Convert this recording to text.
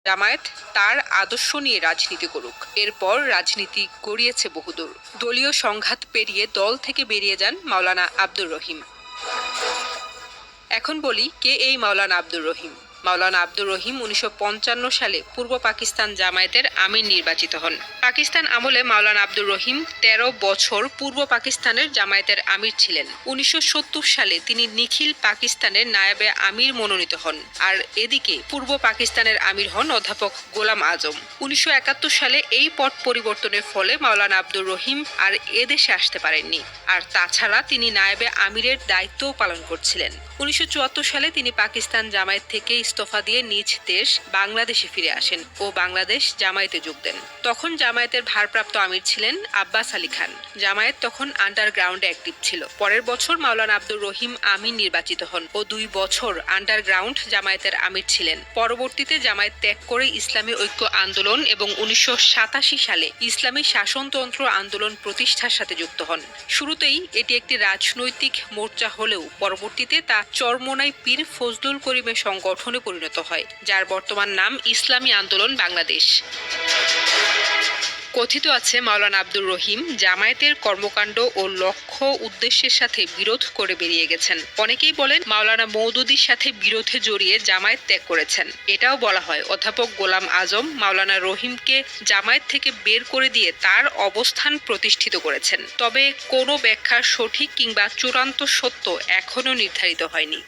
জামায়াত তার আদর্শ নিয়ে রাজনীতি করুক। এরপর রাজনীতি গড়িয়েছে বহুদূর। দলীয় সংঘাত পেরিয়ে দল থেকে বেরিয়ে যান মাওলানা আব্দুর রহিম। এখন বলি, কে এই মাওলানা আব্দুর রহিম? মাওলানা আব্দুর রহিম 1955 সালে পূর্ব পাকিস্তান জামায়াতের আমির নির্বাচিত হন। পাকিস্তান আমলে মাওলানা আব্দুর রহিম 13 বছর পূর্ব পাকিস্তানের জামায়াতের আমির ছিলেন। 1970 সালে তিনি নিখিল পাকিস্তানের নায়েবে আমির মনোনীত হন। আর এদিকে পূর্ব পাকিস্তানের আমির হন অধ্যাপক গোলাম আজম। 1971 সালে এই পট পরিবর্তনের ফলে মাওলানা আব্দুর রহিম আর এদেশে আসতে পারেননি। আর তাছাড়া তিনি নায়েবে আমিরের দায়িত্বও পালন করছিলেন। 1974 সালে তিনি পাকিস্তান জামায়াত থেকে ইস্তফা দিয়ে নিজ দেশ বাংলাদেশে ফিরে আসেন ও বাংলাদেশ জামায়াতে যোগ দেন। তখন জামায়াতের ভারপ্রাপ্ত আমির ছিলেন আব্বাস আলী খান। জামায়াত তখন আন্ডারগ্রাউন্ডে অ্যাক্টিভ ছিল। পরের বছর মাওলানা আব্দুর রহিম আমির নির্বাচিত হন ও 2 বছর আন্ডারগ্রাউন্ড জামায়াতের আমির ছিলেন। পরবর্তীতে জামায়াত ত্যাগ করে ইসলামী ঐক্য আন্দোলন এবং 1987 সালে ইসলামী শাসনতন্ত্র আন্দোলন প্রতিষ্ঠার সাথে যুক্ত হন। শুরুতেই এটি একটি রাজনৈতিক মোর্চা হলেও পরবর্তীতে তা চরমোনাই পীর ফজলুল করিমের সংগঠনে পরিণত হয়, যার বর্তমান নাম ইসলামী আন্দোলন বাংলাদেশ। কথিত আছে মাওলানা আব্দুর রহিম জামায়াতের কর্মকাণ্ড ও লক্ষ্য উদ্দেশ্যের সাথে বিরোধ করে বেরিয়ে গেছেন। অনেকেই বলেন মাওলানা মওদুদির সাথে বিরোধে জড়িয়ে জামায়াত ত্যাগ করেছেন। এটাও বলা হয় অধ্যাপক গোলাম আজম মাওলানা রহিমকে জামায়াত থেকে বের করে দিয়ে তার অবস্থান প্রতিষ্ঠিত করেছেন। তবে কোনো ব্যাখ্যার সঠিক কিংবা চূড়ান্ত সত্য এখনও নির্ধারিত হয়নি।